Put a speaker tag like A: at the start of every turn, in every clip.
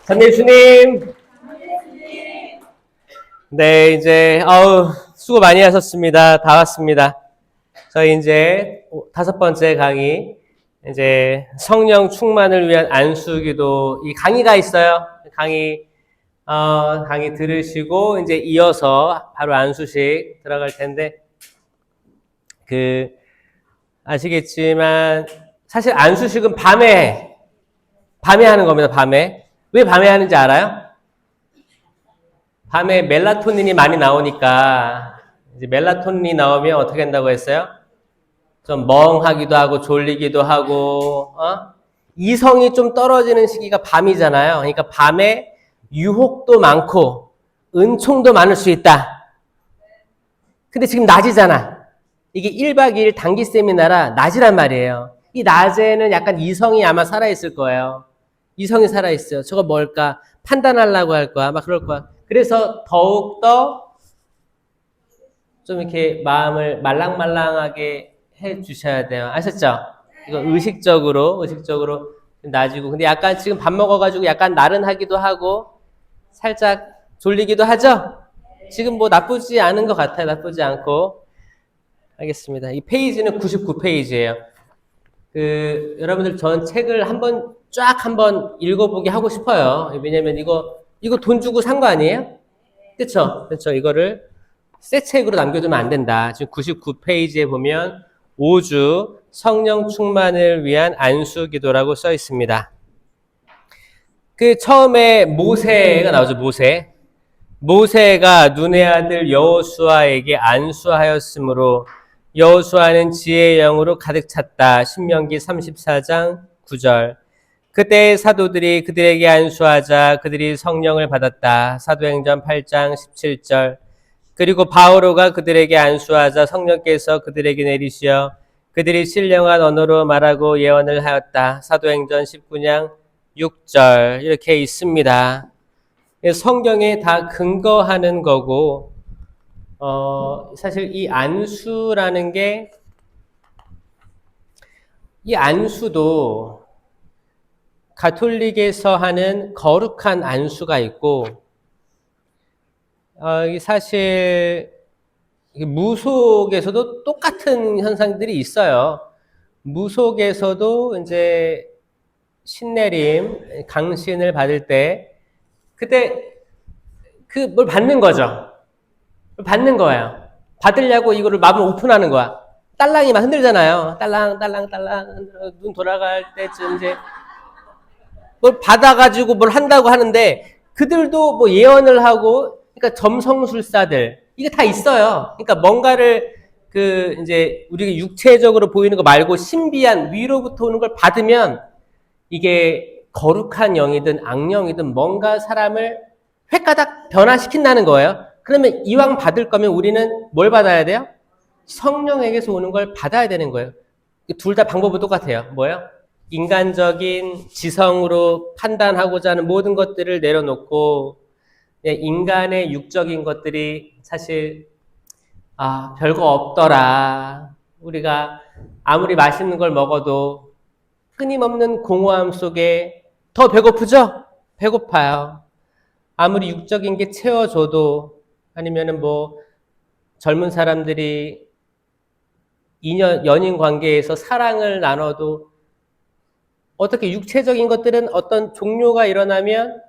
A: 전 예수님. 네, 이제 수고 많이 하셨습니다. 다 왔습니다. 저희 이제 5번째 강의, 이제 성령 충만을 위한 안수기도 이 강의가 있어요. 강의 들으시고 이제 이어서 바로 안수식 들어갈 텐데, 아시겠지만 사실 안수식은 밤에 하는 겁니다. 밤에. 왜 밤에 하는지 알아요? 밤에 멜라토닌이 많이 나오니까, 이제 멜라토닌이 나오면 어떻게 한다고 했어요? 좀 멍하기도 하고 졸리기도 하고, 이성이 좀 떨어지는 시기가 밤이잖아요. 그러니까 밤에 유혹도 많고 은총도 많을 수 있다. 근데 지금 낮이잖아. 이게 1박 2일 단기 세미나라 낮이란 말이에요. 이 낮에는 약간 이성이 아마 살아있을 거예요. 이성이 살아있어요. 저거 뭘까? 판단하려고 할 거야. 막 그럴 거야. 그래서 더욱더 좀 이렇게 마음을 말랑말랑하게 해 주셔야 돼요. 아셨죠? 이거 의식적으로 낮이고. 근데 약간 지금 밥 먹어가지고 약간 나른하기도 하고 살짝 졸리기도 하죠? 지금 뭐 나쁘지 않은 것 같아요. 나쁘지 않고. 알겠습니다. 이 페이지는 99페이지예요. 여러분들 전 책을 한번 읽어보게 하고 싶어요. 왜냐면 이거 돈 주고 산 거 아니에요? 그쵸? 이거를 새 책으로 남겨두면 안 된다. 지금 99페이지에 보면 5주 성령 충만을 위한 안수 기도라고 써 있습니다. 처음에 모세가 나오죠. 모세가 눈의 아들 여호수아에게 안수하였으므로 여호수아는 지혜의 영으로 가득 찼다. 신명기 34장 9절. 그때 사도들이 그들에게 안수하자 그들이 성령을 받았다. 사도행전 8장 17절. 그리고 바오로가 그들에게 안수하자 성령께서 그들에게 내리시어 그들이 신령한 언어로 말하고 예언을 하였다. 사도행전 19장 6절. 이렇게 있습니다. 성경에 다 근거하는 거고, 사실 이 안수라는 게, 이 안수도 가톨릭에서 하는 거룩한 안수가 있고, 사실 무속에서도 똑같은 현상들이 있어요. 무속에서도 이제 신내림, 강신을 받을 때, 그때 뭘 받는 거죠. 받는 거예요. 받으려고 이거를 마음을 오픈하는 거야. 딸랑이 막 흔들잖아요. 딸랑 눈 돌아갈 때쯤 이제 뭘 받아가지고 뭘 한다고 하는데 그들도 뭐 예언을 하고, 그러니까 점성술사들 이게 다 있어요. 그러니까 뭔가를 이제 우리가 육체적으로 보이는 거 말고 신비한 위로부터 오는 걸 받으면 이게 거룩한 영이든 악령이든 뭔가 사람을 획가닥 변화시킨다는 거예요. 그러면 이왕 받을 거면 우리는 뭘 받아야 돼요? 성령에게서 오는 걸 받아야 되는 거예요. 둘 다 방법은 똑같아요. 뭐예요? 인간적인 지성으로 판단하고자 하는 모든 것들을 내려놓고 인간의 육적인 것들이 사실 별거 없더라. 우리가 아무리 맛있는 걸 먹어도 끊임없는 공허함 속에 더 배고프죠? 배고파요. 아무리 육적인 게 채워줘도, 아니면은 뭐 젊은 사람들이 연인 관계에서 사랑을 나눠도 어떻게 육체적인 것들은 어떤 종료가 일어나면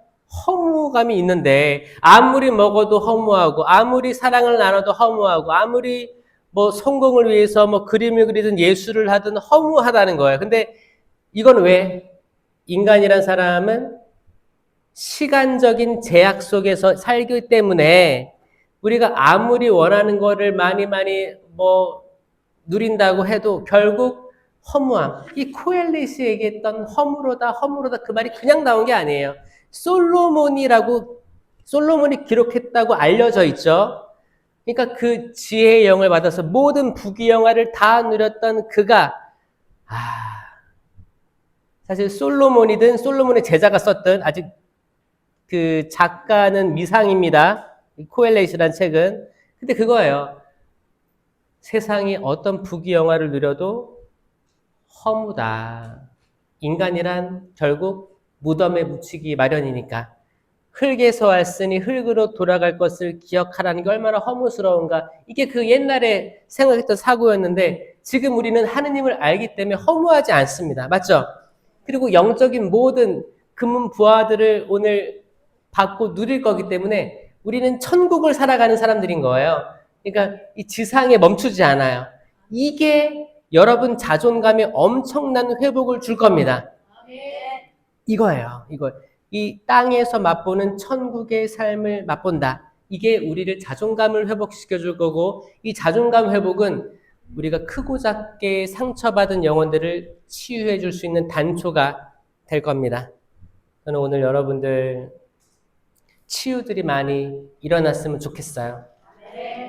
A: 허무감이 있는데, 아무리 먹어도 허무하고 아무리 사랑을 나눠도 허무하고 아무리 뭐 성공을 위해서 뭐 그림을 그리든 예술을 하든 허무하다는 거예요. 근데 이건 왜? 인간이란 사람은 시간적인 제약 속에서 살기 때문에 우리가 아무리 원하는 거를 많이 뭐 누린다고 해도 결국 허무함. 이 코엘렛이 얘기했던 허무로다 그 말이 그냥 나온 게 아니에요. 솔로몬이 기록했다고 알려져 있죠. 그러니까 그 지혜의 영을 받아서 모든 부귀영화를 다 누렸던 그가, 사실 솔로몬의 제자가 썼던, 아직 그 작가는 미상입니다. 코엘렛이란 책은. 근데 그거예요. 세상이 어떤 부귀영화를 누려도 허무다. 인간이란 결국 무덤에 묻히기 마련이니까. 흙에서 왔으니 흙으로 돌아갈 것을 기억하라는 게 얼마나 허무스러운가. 이게 그 옛날에 생각했던 사고였는데 지금 우리는 하느님을 알기 때문에 허무하지 않습니다. 맞죠? 그리고 영적인 모든 금은 부하들을 오늘 받고 누릴 거기 때문에 우리는 천국을 살아가는 사람들인 거예요. 그러니까 이 지상에 멈추지 않아요. 이게 여러분 자존감에 엄청난 회복을 줄 겁니다. 이거예요. 이거. 이 땅에서 맛보는 천국의 삶을 맛본다. 이게 우리를 자존감을 회복시켜 줄 거고, 이 자존감 회복은 우리가 크고 작게 상처받은 영혼들을 치유해 줄 수 있는 단초가 될 겁니다. 저는 오늘 여러분들 치유들이 많이 일어났으면 좋겠어요.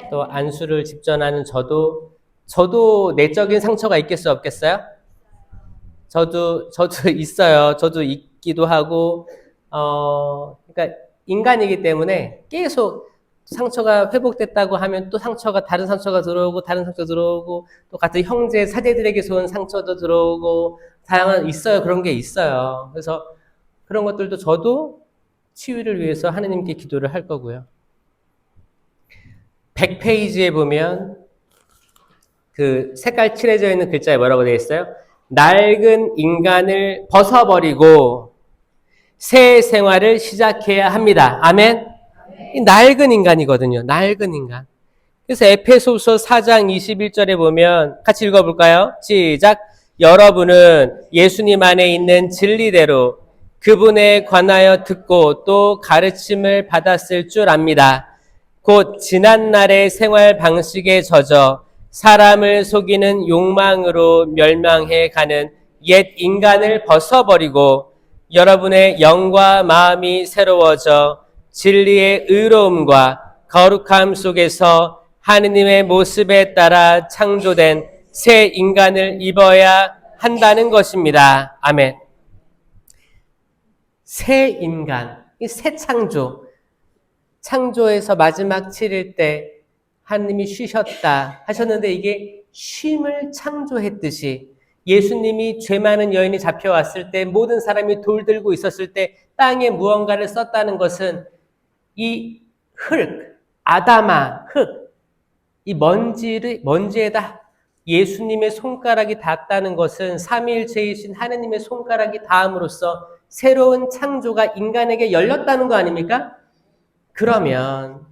A: 또 안수를 집전하는 저도 내적인 상처가 있겠어요, 없겠어요? 저도 있어요. 저도 있기도 하고, 그러니까 인간이기 때문에 계속 상처가 회복됐다고 하면 또 다른 상처가 들어오고, 다른 상처 들어오고, 또 같은 형제, 사제들에게서 온 상처도 들어오고, 다양한, 있어요. 그런 게 있어요. 그래서 그런 것들도 저도 치유를 위해서 하느님께 기도를 할 거고요. 100페이지에 보면 그 색깔 칠해져 있는 글자에 뭐라고 되어 있어요? 낡은 인간을 벗어버리고 새 생활을 시작해야 합니다. 아멘? 이 낡은 인간이거든요. 낡은 인간. 그래서 에페소서 4장 21절에 보면 같이 읽어볼까요? 시작! 여러분은 예수님 안에 있는 진리대로 그분에 관하여 듣고 또 가르침을 받았을 줄 압니다. 곧 지난날의 생활 방식에 젖어 사람을 속이는 욕망으로 멸망해 가는 옛 인간을 벗어버리고 여러분의 영과 마음이 새로워져 진리의 의로움과 거룩함 속에서 하느님의 모습에 따라 창조된 새 인간을 입어야 한다는 것입니다. 아멘. 새 인간, 새 창조. 창조에서 마지막 7일 때 하느님이 쉬셨다 하셨는데 이게 쉼을 창조했듯이 예수님이 죄 많은 여인이 잡혀왔을 때 모든 사람이 돌 들고 있었을 때 땅에 무언가를 썼다는 것은 이 흙, 아담아, 흙, 이 먼지에다 예수님의 손가락이 닿았다는 것은 삼위일체이신 하느님의 손가락이 닿음으로써 새로운 창조가 인간에게 열렸다는 거 아닙니까? 그러면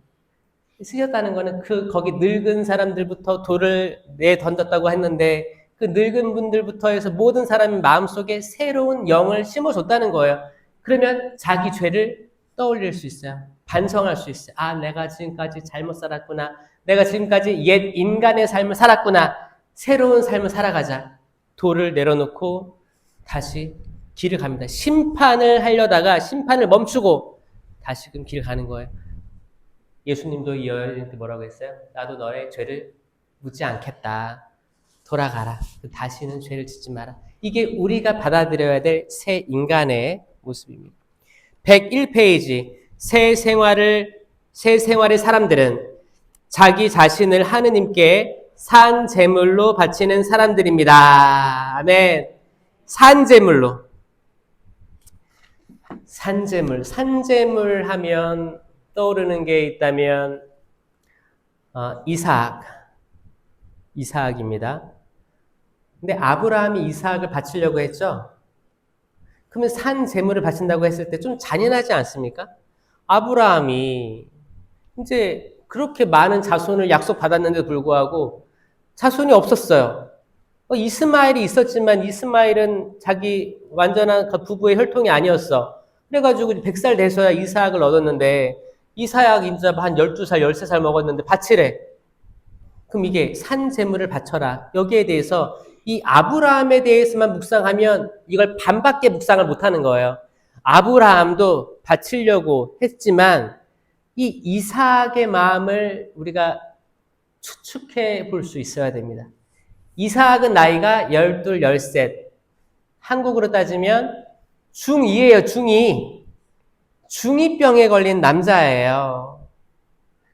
A: 쓰셨다는 거는 거기 늙은 사람들부터 돌을 내던졌다고 했는데 그 늙은 분들부터 해서 모든 사람의 마음속에 새로운 영을 심어줬다는 거예요. 그러면 자기 죄를 떠올릴 수 있어요. 반성할 수 있어요. 아, 내가 지금까지 잘못 살았구나. 내가 지금까지 옛 인간의 삶을 살았구나. 새로운 삶을 살아가자. 돌을 내려놓고 다시 길을 갑니다. 심판을 하려다가 심판을 멈추고 다시금 길 가는 거예요. 예수님도 이 여인한테 뭐라고 했어요? 나도 너의 죄를 묻지 않겠다. 돌아가라. 다시는 죄를 짓지 마라. 이게 우리가 받아들여야 될 새 인간의 모습입니다. 101페이지. 새 생활의 사람들은 자기 자신을 하느님께 산 제물로 바치는 사람들입니다. 아멘. 산 제물로. 산제물 하면 떠오르는 게 있다면 이삭입니다. 근데 아브라함이 이삭을 바치려고 했죠. 그러면 산 제물을 바친다고 했을 때 좀 잔인하지 않습니까? 아브라함이 이제 그렇게 많은 자손을 약속받았는데도 불구하고 자손이 없었어요. 이스마엘이 있었지만 이스마엘은 자기 완전한 부부의 혈통이 아니었어. 그래가지고 100살 돼서야 이삭을 얻었는데 이삭이 이제 한 12살, 13살 먹었는데 바치래. 그럼 이게 산 제물을 바쳐라. 여기에 대해서 이 아브라함에 대해서만 묵상하면 이걸 반밖에 묵상을 못하는 거예요. 아브라함도 바치려고 했지만 이 이삭의 마음을 우리가 추측해 볼 수 있어야 됩니다. 이삭은 나이가 12, 13. 한국으로 따지면 중2예요, 중2. 중2병에 걸린 남자예요.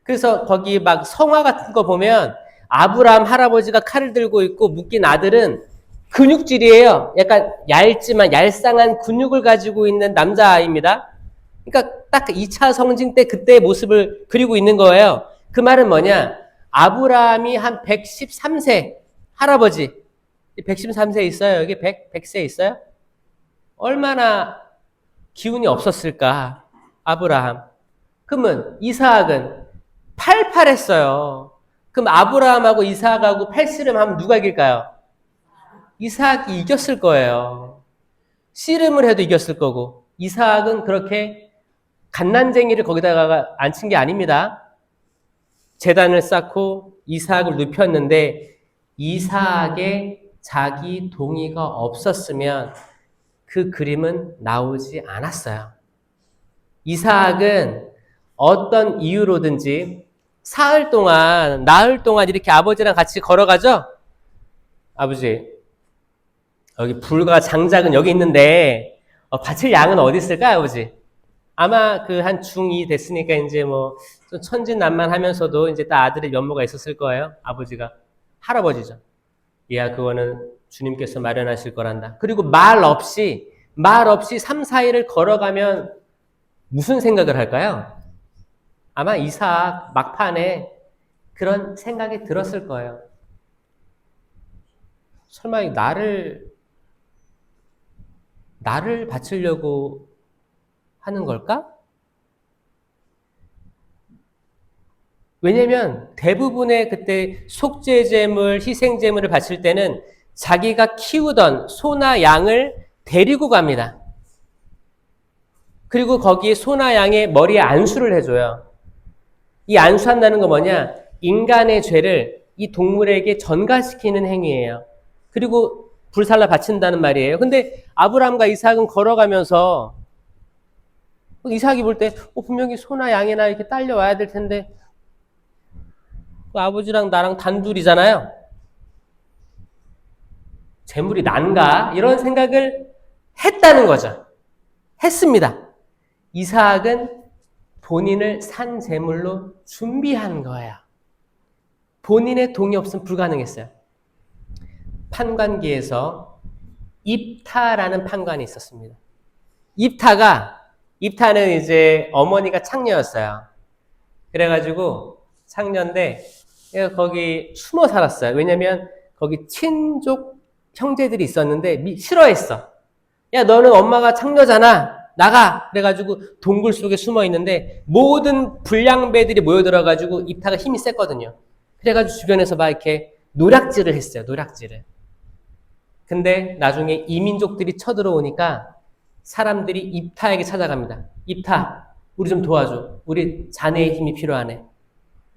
A: 그래서 거기 막 성화 같은 거 보면 아브라함 할아버지가 칼을 들고 있고 묶인 아들은 근육질이에요. 약간 얇지만 얄쌍한 근육을 가지고 있는 남자아이입니다. 그러니까 딱 2차 성징 때 그때의 모습을 그리고 있는 거예요. 그 말은 뭐냐? 아브라함이 한 113세 할아버지 113세 있어요. 여기 100세 있어요? 얼마나 기운이 없었을까? 아브라함. 그러면 이삭은 88했어요. 그럼 아브라함하고 이삭하고 팔씨름 하면 누가 이길까요? 이삭이 이겼을 거예요. 씨름을 해도 이겼을 거고. 이삭은 그렇게 갓난쟁이를 거기다가 앉힌 게 아닙니다. 제단을 쌓고 이삭을 눕혔는데 이삭의 자기 동의가 없었으면 그 그림은 나오지 않았어요. 이삭은 어떤 이유로든지 사흘 동안, 나흘 동안 이렇게 아버지랑 같이 걸어가죠? 아버지, 여기 불과 장작은 여기 있는데, 바칠 양은 어디 있을까요, 아버지? 아마 그 한 중2 됐으니까 이제 뭐, 좀 천진난만하면서도 이제 딱 아들의 면모가 있었을 거예요, 아버지가. 할아버지죠. 야, 그거는 주님께서 마련하실 거란다. 그리고 말 없이 3, 4일을 걸어가면 무슨 생각을 할까요? 아마 이삭 막판에 그런 생각이 들었을 거예요. 설마 나를 바치려고 하는 걸까? 왜냐면 대부분의 그때 속죄제물, 희생제물을 바칠 때는 자기가 키우던 소나 양을 데리고 갑니다. 그리고 거기에 소나 양의 머리에 안수를 해줘요. 이 안수한다는 건 뭐냐? 인간의 죄를 이 동물에게 전가시키는 행위예요. 그리고 불살라 바친다는 말이에요. 근데 아브라함과 이삭은 걸어가면서 이삭이 볼 때 분명히 소나 양이나 이렇게 딸려와야 될 텐데 아버지랑 나랑 단둘이잖아요. 재물이 난가? 이런 생각을 했다는 거죠. 했습니다. 이삭은 본인을 산 재물로 준비한 거예요. 본인의 동의 없으면 불가능했어요. 판관기에서 입타라는 판관이 있었습니다. 입타는 이제 어머니가 창녀였어요. 그래가지고 창녀인데 거기 숨어 살았어요. 왜냐면 거기 친족 형제들이 있었는데 싫어했어. 야, 너는 엄마가 창녀잖아. 나가. 그래가지고 동굴 속에 숨어 있는데 모든 불량배들이 모여들어가지고 입타가 힘이 셌거든요. 그래가지고 주변에서 막 이렇게 노략질을 했어요. 노략질을. 근데 나중에 이민족들이 쳐들어오니까 사람들이 입타에게 찾아갑니다. 입타, 우리 좀 도와줘. 우리 자네의 힘이 필요하네.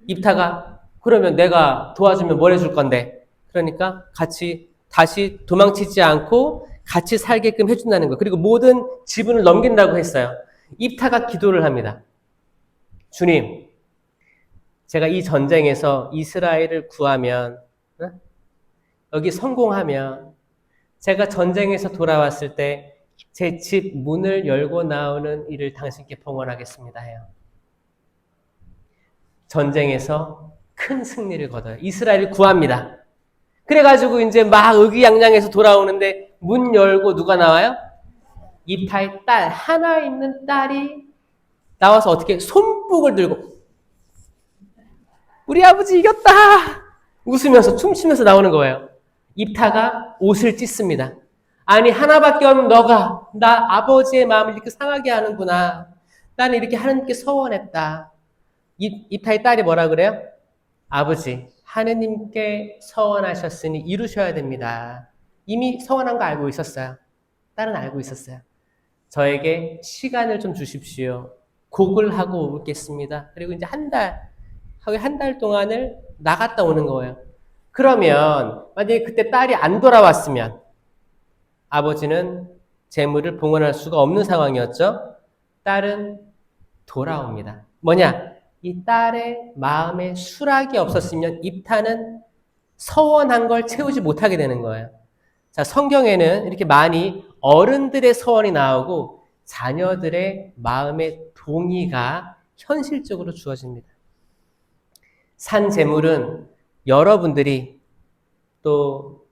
A: 입타가 그러면 내가 도와주면 뭘 해줄 건데? 그러니까 같이 다시 도망치지 않고 같이 살게끔 해준다는 거예요. 그리고 모든 지분을 넘긴다고 했어요. 입타가 기도를 합니다. 주님, 제가 이 전쟁에서 이스라엘을 구하면, 여기 성공하면, 제가 전쟁에서 돌아왔을 때 제 집 문을 열고 나오는 일을 당신께 봉헌하겠습니다 해요. 전쟁에서 큰 승리를 거둬요. 이스라엘을 구합니다. 그래가지고 이제 막 의기양양해서 돌아오는데 문 열고 누가 나와요? 입타의 딸, 하나 있는 딸이 나와서 어떻게 손목을 들고 우리 아버지 이겼다! 웃으면서 춤추면서 나오는 거예요. 입타가 옷을 찢습니다. 아니 하나밖에 없는 너가 나 아버지의 마음을 이렇게 상하게 하는구나. 나는 이렇게 하나님께 서원했다. 입타의 딸이 뭐라 그래요? 아버지, 하느님께 서원하셨으니 이루셔야 됩니다. 이미 서원한 거 알고 있었어요. 딸은 알고 있었어요. 저에게 시간을 좀 주십시오. 곡을 하고 오겠습니다. 그리고 이제 한 달 동안을 나갔다 오는 거예요. 그러면 만약에 그때 딸이 안 돌아왔으면 아버지는 재물을 봉헌할 수가 없는 상황이었죠. 딸은 돌아옵니다. 뭐냐? 이 딸의 마음에 수락이 없었으면 입타는 서원한 걸 채우지 못하게 되는 거예요. 자, 성경에는 이렇게 많이 어른들의 서원이 나오고 자녀들의 마음의 동의가 현실적으로 주어집니다. 산 재물은 여러분들이 또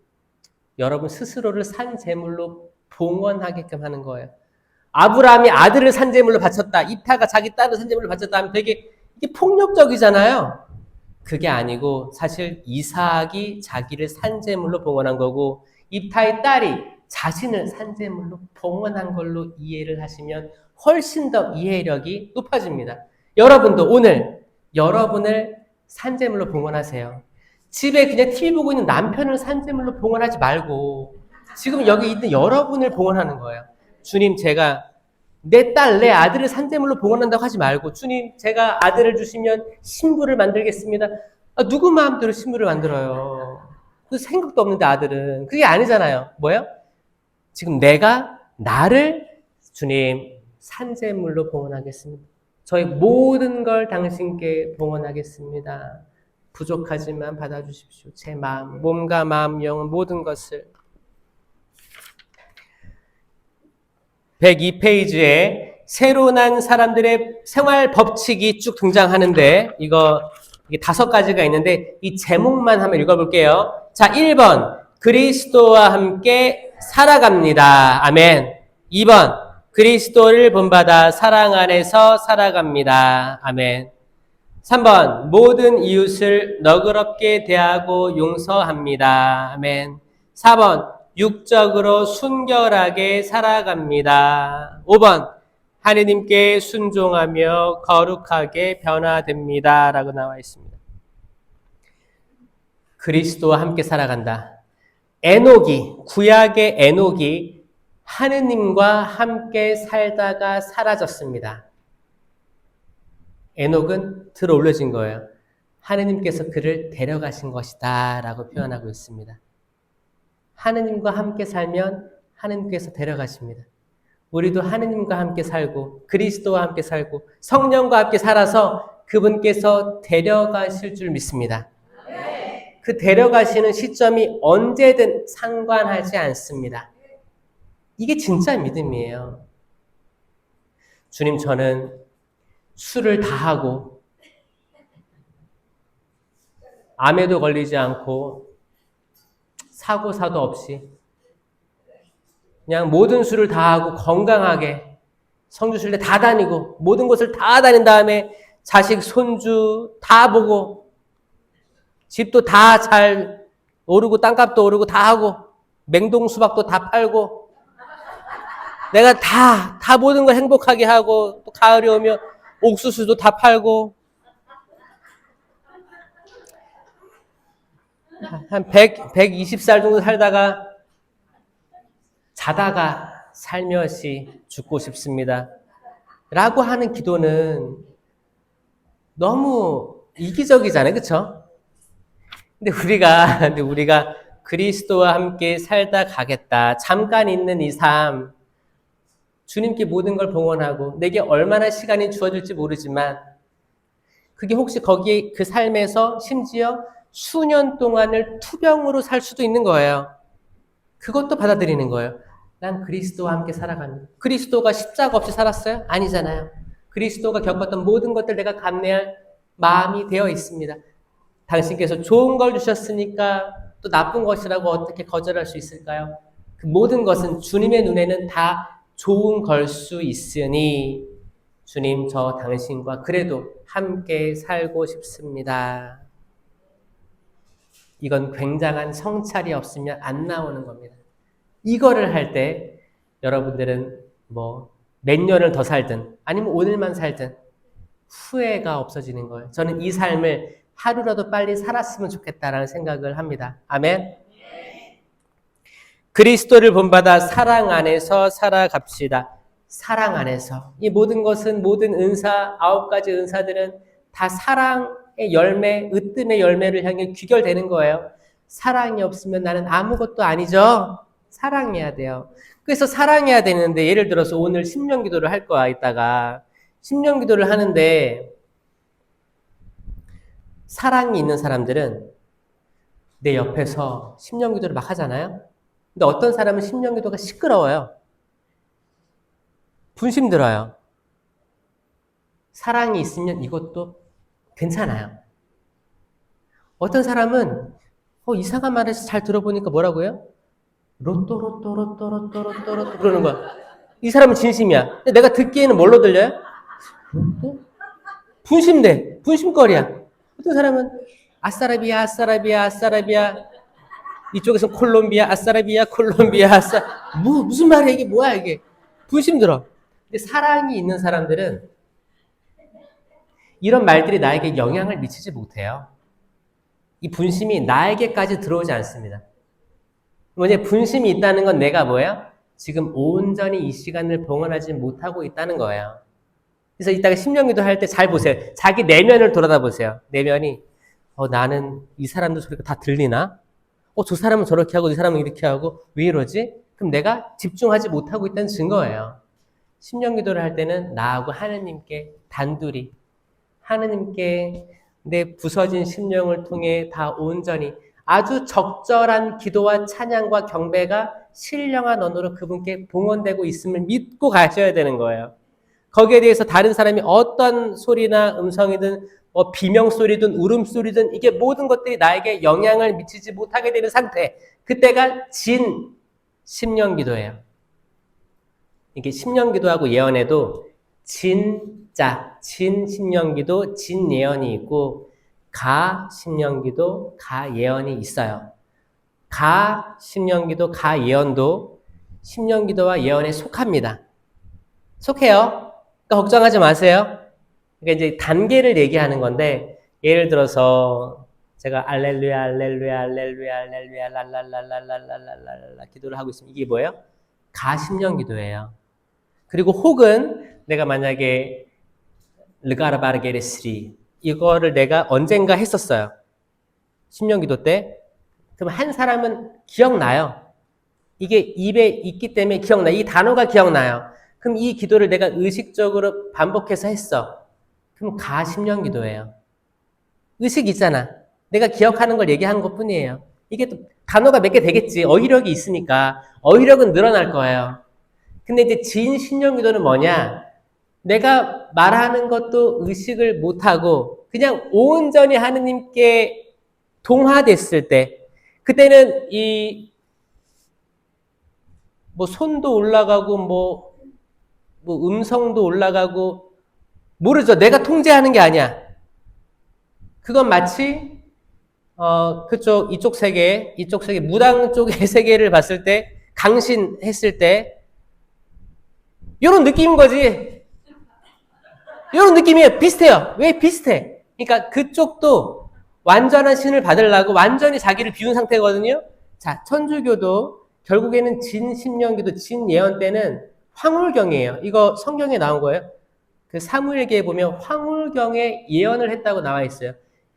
A: 여러분 스스로를 산 제물로 봉헌하게끔 하는 거예요. 아브라함이 아들을 산 제물로 바쳤다. 이타가 자기 딸을 산 제물로 바쳤다 하면 되게 이게 폭력적이잖아요. 그게 아니고 사실 이삭이 자기를 산 제물로 봉헌한 거고 이타의 딸이 자신을 산 제물로 봉헌한 걸로 이해를 하시면 훨씬 더 이해력이 높아집니다. 여러분도 오늘 여러분을 산 제물로 봉헌하세요. 집에 그냥 TV 보고 있는 남편을 산 제물로 봉헌하지 말고 지금 여기 있는 여러분을 봉헌하는 거예요. 주님, 제가 내 딸, 내 아들을 산 제물로 봉헌한다고 하지 말고 주님, 제가 아들을 주시면 신부를 만들겠습니다. 누구 마음대로 신부를 만들어요? 그 생각도 없는데 아들은. 그게 아니잖아요. 뭐예요? 지금 내가 나를 주님 산 제물로 봉헌하겠습니다. 저희 모든 걸 당신께 봉헌하겠습니다. 부족하지만 받아주십시오. 제 마음, 몸과 마음, 영혼 모든 것을. 102페이지에 새로 난 사람들의 생활 법칙이 쭉 등장하는데 이게 5가지가 있는데 이 제목만 한번 읽어볼게요. 자, 1번 그리스도와 함께 살아갑니다. 아멘. 2번 그리스도를 본받아 사랑 안에서 살아갑니다. 아멘. 3번 모든 이웃을 너그럽게 대하고 용서합니다. 아멘. 4번 육적으로 순결하게 살아갑니다. 5번 하느님께 순종하며 거룩하게 변화됩니다. 라고 나와 있습니다. 그리스도와 함께 살아간다. 구약의 에녹이 하느님과 함께 살다가 사라졌습니다. 에녹은 들어 올려진 거예요. 하느님께서 그를 데려가신 것이다 라고 표현하고 있습니다. 하느님과 함께 살면 하느님께서 데려가십니다. 우리도 하느님과 함께 살고 그리스도와 함께 살고 성령과 함께 살아서 그분께서 데려가실 줄 믿습니다. 그 데려가시는 시점이 언제든 상관하지 않습니다. 이게 진짜 믿음이에요. 주님, 저는 술을 다 하고 암에도 걸리지 않고 사고사도 없이 그냥 모든 수를 다 하고 건강하게 성주순례 다 다니고 모든 곳을 다 다닌 다음에 자식 손주 다 보고 집도 다 잘 오르고 땅값도 오르고 다 하고 맹동수박도 다 팔고 내가 다 모든 걸 행복하게 하고 또 가을이 오면 옥수수도 다 팔고 한 120살 정도 살다가 자다가 살며시 죽고 싶습니다. 라고 하는 기도는 너무 이기적이잖아요. 그쵸? 근데 우리가 그리스도와 함께 살다 가겠다. 잠깐 있는 이 삶, 주님께 모든 걸 봉헌하고 내게 얼마나 시간이 주어질지 모르지만 그게 혹시 거기에 그 삶에서 심지어 수년 동안을 투병으로 살 수도 있는 거예요. 그것도 받아들이는 거예요. 난 그리스도와 함께 살아갑니다. 그리스도가 십자가 없이 살았어요? 아니잖아요. 그리스도가 겪었던 모든 것들 내가 감내할 마음이 되어 있습니다. 당신께서 좋은 걸 주셨으니까 또 나쁜 것이라고 어떻게 거절할 수 있을까요? 그 모든 것은 주님의 눈에는 다 좋은 걸 수 있으니 주님, 저 당신과 그래도 함께 살고 싶습니다. 이건 굉장한 성찰이 없으면 안 나오는 겁니다. 이거를 할 때 여러분들은 몇 년을 더 살든 아니면 오늘만 살든 후회가 없어지는 거예요. 저는 이 삶을 하루라도 빨리 살았으면 좋겠다라는 생각을 합니다. 아멘. 그리스도를 본받아 사랑 안에서 살아갑시다. 사랑 안에서. 이 모든 것은 모든 은사, 9가지 은사들은 다 사랑의 열매, 으뜸의 열매를 향해 귀결되는 거예요. 사랑이 없으면 나는 아무것도 아니죠. 사랑해야 돼요. 그래서 사랑해야 되는데 예를 들어서 오늘 심령기도를 할 거야. 이따가 심령기도를 하는데 사랑이 있는 사람들은 내 옆에서 심령기도를 막 하잖아요. 근데 어떤 사람은 심령기도가 시끄러워요. 분심 들어요. 사랑이 있으면 이것도 괜찮아요. 어떤 사람은 이상한 말을 잘 들어보니까 뭐라고요? 로또 그러는 거야. 이 사람은 진심이야. 근데 내가 듣기에는 뭘로 들려요? 로또? 분심대, 분심거리야. 어떤 사람은 아싸라비아, 아싸라비아, 아싸라비아. 이쪽에서 콜롬비아, 아싸라비아, 콜롬비아, 무슨 말이야, 이게 뭐야, 이게. 분심 들어. 근데 사랑이 있는 사람들은 이런 말들이 나에게 영향을 미치지 못해요. 이 분심이 나에게까지 들어오지 않습니다. 뭐냐, 분심이 있다는 건 내가 뭐예요? 지금 온전히 이 시간을 봉헌하지 못하고 있다는 거예요. 그래서 이따가 심령기도 할 때 잘 보세요. 자기 내면을 돌아다 보세요. 내면이 나는 이 사람도 소리가 다 들리나? 저 사람은 저렇게 하고 이 사람은 이렇게 하고 왜 이러지? 그럼 내가 집중하지 못하고 있다는 증거예요. 심령기도를 할 때는 나하고 하느님께 단둘이 하느님께 내 부서진 심령을 통해 다 온전히 아주 적절한 기도와 찬양과 경배가 신령한 언어로 그분께 봉헌되고 있음을 믿고 가셔야 되는 거예요. 거기에 대해서 다른 사람이 어떤 소리나 음성이든 비명소리든 울음소리든 이게 모든 것들이 나에게 영향을 미치지 못하게 되는 상태. 그때가 진 심령기도예요. 이게 심령기도하고 예언에도 진짜, 진심령기도, 진예언이 있고 가심령기도, 가예언이 있어요. 가심령기도, 가예언도 심령기도와 예언에 속합니다. 속해요. 그러니까 걱정하지 마세요. 그러니까 이제 단계를 얘기하는 건데 예를 들어서 제가 알렐루야, 알렐루야, 알렐루야, 알렐루야, 랄랄랄랄랄랄랄랄라 기도를 하고 있으면 이게 뭐예요? 가심령기도예요. 그리고 혹은 내가 만약에 르가르바르게레스리 이거를 내가 언젠가 했었어요. 심령기도 때. 그럼 한 사람은 기억나요. 이게 입에 있기 때문에 기억나. 이 단어가 기억나요. 그럼 이 기도를 내가 의식적으로 반복해서 했어. 그럼 가심령기도예요. 의식 있잖아. 내가 기억하는 걸 얘기하는 것 뿐이에요. 이게 또 단어가 몇 개 되겠지. 어휘력이 있으니까. 어휘력은 늘어날 거예요. 근데 이제 진심령기도는 뭐냐? 내가 말하는 것도 의식을 못하고 그냥 온전히 하느님께 동화됐을 때 그때는 이 손도 올라가고 음성도 올라가고 모르죠. 내가 통제하는 게 아니야. 그건 마치 이쪽 세계 무당 쪽의 세계를 봤을 때 강신했을 때 이런 느낌인 거지. 이런 느낌이에요. 비슷해요. 왜 비슷해? 그러니까 그쪽도 완전한 신을 받으려고 완전히 자기를 비운 상태거든요. 자, 천주교도 결국에는 진심령기도 진예언 때는 황홀경이에요. 이거 성경에 나온 거예요. 그 사무엘기에 보면 황홀경에 예언을 했다고 나와 있어요.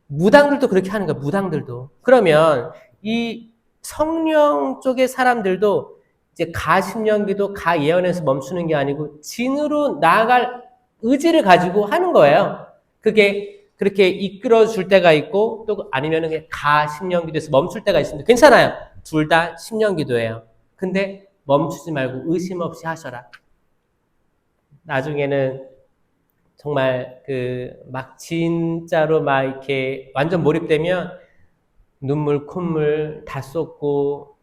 A: 무당들도 그렇게 하는 거예요. 무당들도. 그러면 이 성령 쪽의 사람들도 이제 가심령기도 가예언에서 멈추는 게 아니고 진으로 나아갈 의지를 가지고 하는 거예요. 그게 그렇게 이끌어 줄 때가 있고 또 아니면은 가심령기도에서 멈출 때가 있습니다. 괜찮아요. 둘 다 심령기도예요. 근데 멈추지 말고 의심 없이 하셔라. 나중에는 정말 막 진짜로 막 이렇게 완전 몰입되면 눈물, 콧물 다 쏟고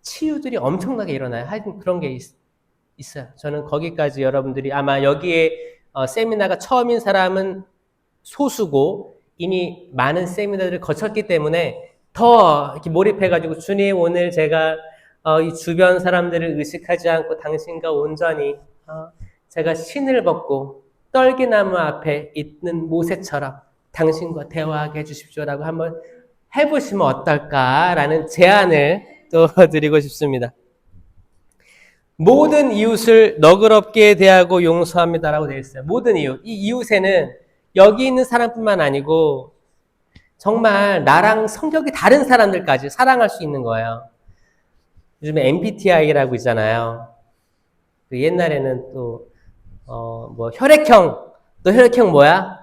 A: 치유들이 엄청나게 일어나요. 하여튼 그런 게 있어요. 저는 거기까지 여러분들이 아마 여기에 세미나가 처음인 사람은 소수고 이미 많은 세미나들을 거쳤기 때문에 더 이렇게 몰입해가지고 주님 오늘 제가 이 주변 사람들을 의식하지 않고 당신과 온전히 제가 신을 벗고 떨기나무 앞에 있는 모세처럼 당신과 대화하게 해주십시오라고 한번 해보시면 어떨까라는 제안을 또 드리고 싶습니다. 모든 이웃을 너그럽게 대하고 용서합니다라고 되어 있어요. 모든 이웃. 이 이웃에는 여기 있는 사람뿐만 아니고 정말 나랑 성격이 다른 사람들까지 사랑할 수 있는 거예요. 요즘에 MBTI라고 있잖아요. 옛날에는 또 혈액형, 너 혈액형 뭐야?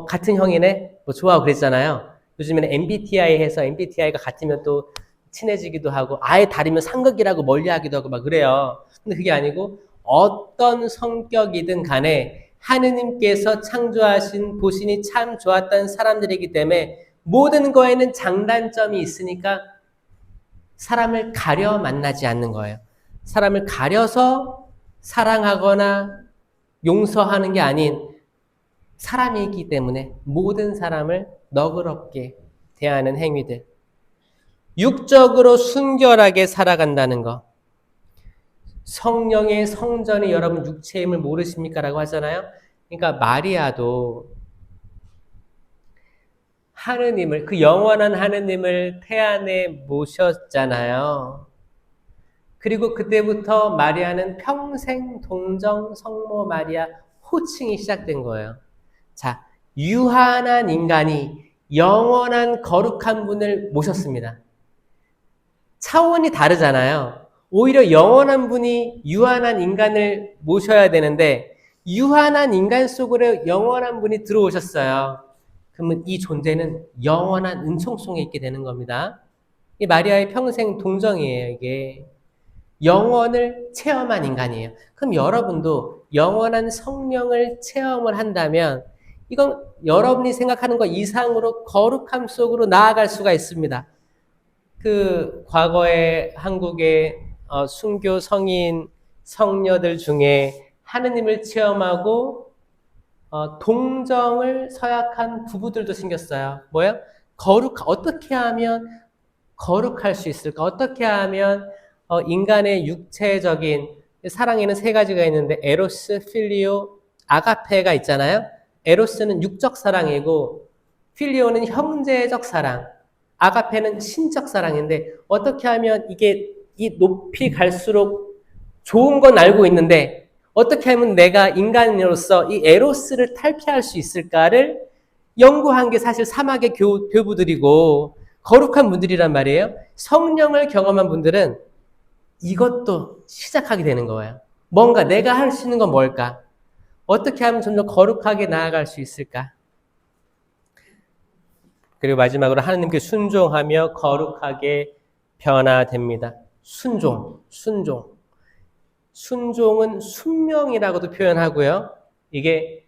A: 같은 형이네? 좋아하고 그랬잖아요. 요즘에는 MBTI 해서 MBTI가 같으면 또 친해지기도 하고 아예 다르면 상극이라고 멀리하기도 하고 막 그래요. 근데 그게 아니고 어떤 성격이든 간에 하느님께서 창조하신 보신이 참 좋았던 사람들이기 때문에 모든 거에는 장단점이 있으니까 사람을 가려 만나지 않는 거예요. 사람을 가려서 사랑하거나 용서하는 게 아닌 사람이기 때문에 모든 사람을 너그럽게 대하는 행위들. 육적으로 순결하게 살아간다는 거. 성령의 성전이 여러분 육체의 힘을 모르십니까? 라고 하잖아요. 그러니까 마리아도 하느님을, 그 영원한 하느님을 태안에 모셨잖아요. 그리고 그때부터 마리아는 평생 동정 성모 마리아 호칭이 시작된 거예요. 자, 유한한 인간이 영원한 거룩한 분을 모셨습니다. 차원이 다르잖아요. 오히려 영원한 분이 유한한 인간을 모셔야 되는데 유한한 인간 속으로 영원한 분이 들어오셨어요. 그러면 이 존재는 영원한 은총 속에 있게 되는 겁니다. 이 마리아의 평생 동정이에요, 이게. 영원을 체험한 인간이에요. 그럼 여러분도 영원한 성령을 체험을 한다면 이건 여러분이 생각하는 것 이상으로 거룩함 속으로 나아갈 수가 있습니다. 그 과거에 한국의 순교 성인 성녀들 중에 하느님을 체험하고 동정을 서약한 부부들도 생겼어요. 뭐예요? 어떻게 하면 거룩할 수 있을까? 어떻게 하면 인간의 육체적인 사랑에는 세 가지가 있는데 에로스, 필리오, 아가페가 있잖아요. 에로스는 육적 사랑이고 필리오는 형제적 사랑, 아가페는 신적 사랑인데 어떻게 하면 이게 이 높이 갈수록 좋은 건 알고 있는데 어떻게 하면 내가 인간으로서 이 에로스를 탈피할 수 있을까를 연구한 게 사실 사막의 교부들이고 거룩한 분들이란 말이에요. 성령을 경험한 분들은 이것도 시작하게 되는 거예요. 뭔가 내가 할 수 있는 건 뭘까? 어떻게 하면 좀 더 거룩하게 나아갈 수 있을까? 그리고 마지막으로 하나님께 순종하며 거룩하게 변화됩니다. 순종은 순명이라고도 표현하고요. 이게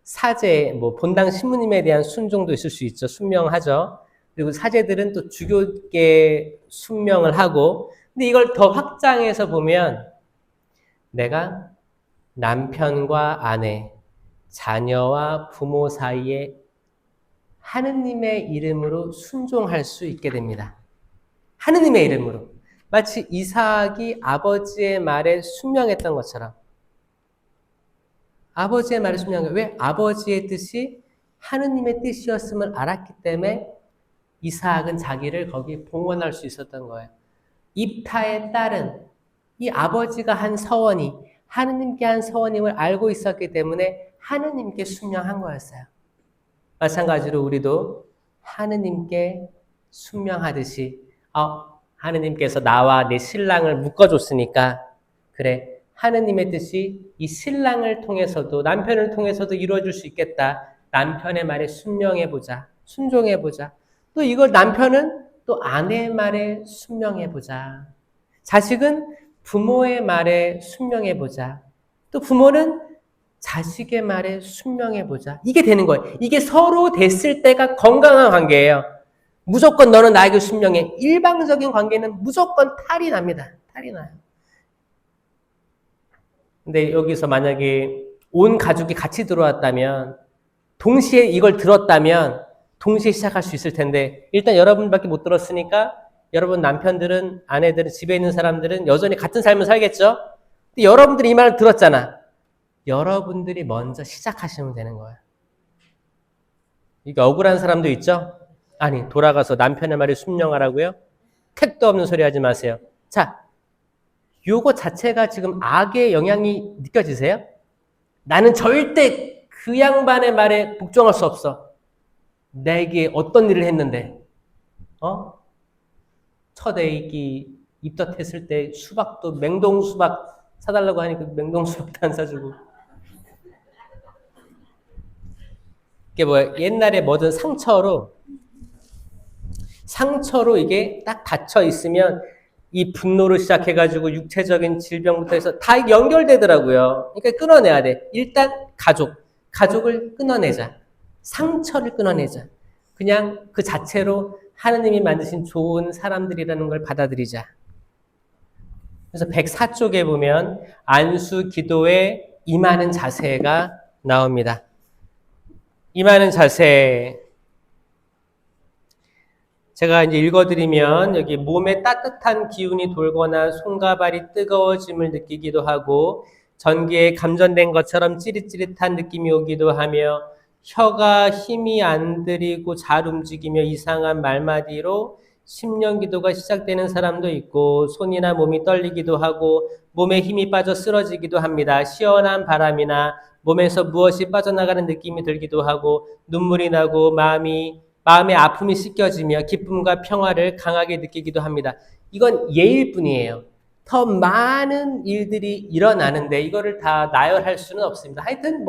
A: 사제, 본당 신부님에 대한 순종도 있을 수 있죠. 순명하죠. 그리고 사제들은 또 주교께 순명을 하고, 근데 이걸 더 확장해서 보면 내가 남편과 아내, 자녀와 부모 사이에 하느님의 이름으로 순종할 수 있게 됩니다. 하느님의 이름으로. 마치 이삭이 아버지의 말에 순명했던 것처럼. 아버지의 말에 순명한 거예요. 왜? 아버지의 뜻이 하느님의 뜻이었음을 알았기 때문에 이삭은 자기를 거기 봉헌할 수 있었던 거예요. 입타의 딸은 이 아버지가 한 서원이 하느님께 한 서원임을 알고 있었기 때문에 하느님께 순명한 거였어요. 마찬가지로 우리도 하느님께 순명하듯이 하느님께서 나와 내 신랑을 묶어줬으니까 그래 하느님의 뜻이 이 신랑을 통해서도 남편을 통해서도 이루어질 수 있겠다. 남편의 말에 순명해보자. 순종해보자. 또 이걸 남편은 또 아내의 말에 순명해보자. 자식은 부모의 말에 순명해보자. 또 부모는 자식의 말에 순명해보자. 이게 되는 거예요. 이게 서로 됐을 때가 건강한 관계예요. 무조건 너는 나에게 순명해. 일방적인 관계는 무조건 탈이 납니다. 탈이 나요. 근데 여기서 만약에 온 가족이 같이 들어왔다면 동시에 이걸 들었다면 동시에 시작할 수 있을 텐데 일단 여러분밖에 못 들었으니까 여러분 남편들은 아내들은 집에 있는 사람들은 여전히 같은 삶을 살겠죠? 근데 여러분들이 이 말을 들었잖아. 여러분들이 먼저 시작하시면 되는 거예요. 이게 억울한 사람도 있죠? 아니 돌아가서 남편의 말에 순명하라고요? 택도 없는 소리 하지 마세요. 자, 요거 자체가 지금 악의 영향이 느껴지세요? 나는 절대 그 양반의 말에 복종할 수 없어. 내게 어떤 일을 했는데 첫 애기 입덧했을 때 수박도 맹동 수박 사달라고 하니까 맹동 수박도 안 사주고 이게 뭐야 옛날에 뭐든 상처로 이게 딱 닫혀 있으면 이 분노로 시작해가지고 육체적인 질병부터 해서 다 연결되더라고요. 그러니까 끊어내야 돼. 일단 가족을 끊어내자. 상처를 끊어내자. 그냥 그 자체로 하느님이 만드신 좋은 사람들이라는 걸 받아들이자. 그래서 104쪽에 보면 안수 기도에 임하는 자세가 나옵니다. 임하는 자세. 제가 이제 읽어드리면 여기 몸에 따뜻한 기운이 돌거나 손과 발이 뜨거워짐을 느끼기도 하고 전기에 감전된 것처럼 찌릿찌릿한 느낌이 오기도 하며 혀가 힘이 안 들이고 잘 움직이며 이상한 말마디로 심령기도가 시작되는 사람도 있고 손이나 몸이 떨리기도 하고 몸에 힘이 빠져 쓰러지기도 합니다. 시원한 바람이나 몸에서 무엇이 빠져나가는 느낌이 들기도 하고 눈물이 나고 마음의 아픔이 씻겨지며 기쁨과 평화를 강하게 느끼기도 합니다. 이건 예일 뿐이에요. 더 많은 일들이 일어나는데 이거를 다 나열할 수는 없습니다. 하여튼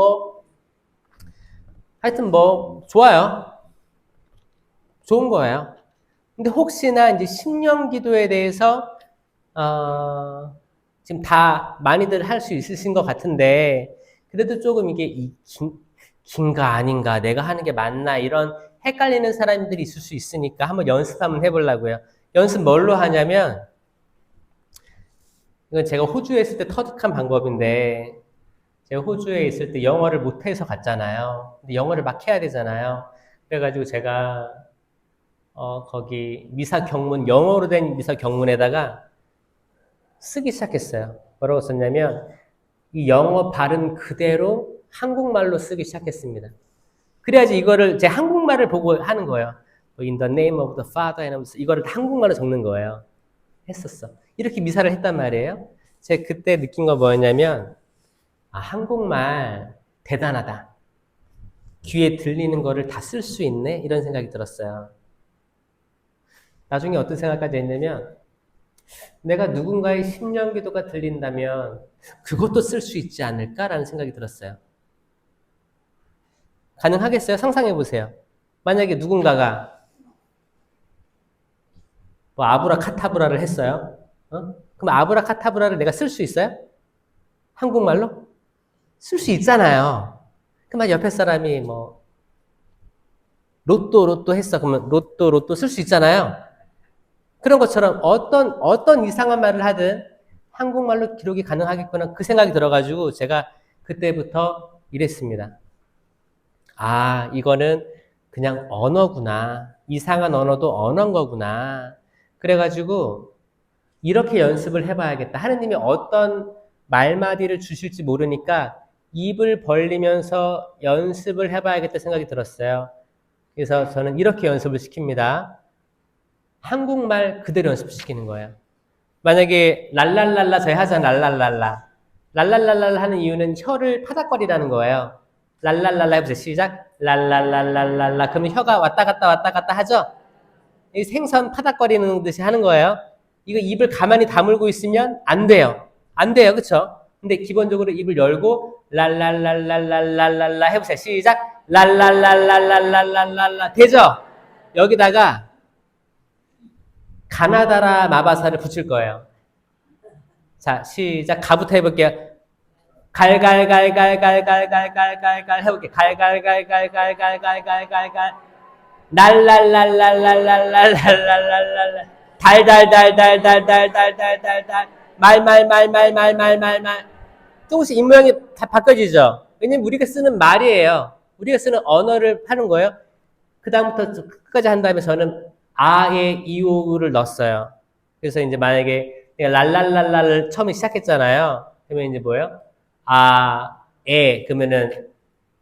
A: 좋아요. 좋은 거예요. 근데 혹시나 이제 심령 기도에 대해서 지금 다 많이들 할 수 있으신 것 같은데 그래도 조금 이게 긴가 아닌가 내가 하는 게 맞나 이런 헷갈리는 사람들이 있을 수 있으니까 한번 연습 한번 해보려고요. 연습 뭘로 하냐면 이건 제가 호주에 있을 때 터득한 방법인데 제가 호주에 있을 때 영어를 못해서 갔잖아요. 근데 영어를 막 해야 되잖아요. 그래가지고 제가 거기 미사 경문, 영어로 된 미사 경문에다가 쓰기 시작했어요. 뭐라고 썼냐면 이 영어 발음 그대로 한국말로 쓰기 시작했습니다. 그래야지 이거를 제 한국말을 보고 하는 거예요. In the name of the Father 이러면서 이거를 한국말로 적는 거예요. 했었어. 이렇게 미사를 했단 말이에요. 제가 그때 느낀 거 뭐였냐면 한국말 대단하다. 귀에 들리는 거를 다 쓸 수 있네? 이런 생각이 들었어요. 나중에 어떤 생각까지 했냐면 내가 누군가의 심령 기도가 들린다면 그것도 쓸 수 있지 않을까라는 생각이 들었어요. 가능하겠어요? 상상해 보세요. 만약에 누군가가 아브라카타브라를 했어요. 그럼 아브라카타브라를 내가 쓸 수 있어요? 한국말로? 쓸 수 있잖아요. 그러면 옆에 사람이 로또 했어. 그러면 로또 쓸 수 있잖아요. 그런 것처럼 어떤 이상한 말을 하든 한국말로 기록이 가능하겠구나 그 생각이 들어가지고 제가 그때부터 이랬습니다. 이거는 그냥 언어구나. 이상한 언어도 언어인 거구나. 그래가지고 이렇게 연습을 해봐야겠다. 하느님이 어떤 말마디를 주실지 모르니까 입을 벌리면서 연습을 해봐야겠다 생각이 들었어요. 그래서 저는 이렇게 연습을 시킵니다. 한국말 그대로 연습시키는 거예요. 만약에 랄랄랄라 저희 하잖아요. 랄랄랄라. 랄랄랄라 하는 이유는 혀를 파닥거리라는 거예요. 랄랄랄라 해보세요. 시작. 랄랄랄랄랄라. 그러면 혀가 왔다 갔다 하죠? 이 생선 파닥거리는 듯이 하는 거예요. 이거 입을 가만히 다물고 있으면 안 돼요. 안 돼요. 그쵸? 근데 기본적으로 입을 열고 랄랄랄랄랄랄랄라 해보세요. 시작. 랄랄랄랄랄랄랄라. 되죠? 여기다가 가나다라 마바사를 붙일 거예요. 자, 시작. 가부터 해볼게요. 갈갈갈갈갈갈갈갈갈 해볼게요. 갈갈갈갈갈갈갈갈갈 날랄랄랄랄랄랄랄랄랄 달달달달달달달달달 말말말말말말말말 조금씩 입모양이 다 바뀌어지죠. 왜냐면 우리가 쓰는 말이에요. 우리가 쓰는 언어를 하는 거예요. 그 다음부터 끝까지 한 다음에 저는 아에 이오우를 넣었어요. 그래서 이제 만약에 내가 랄랄랄랄을 처음에 시작했잖아요. 그러면 이제 뭐예요? 그러면은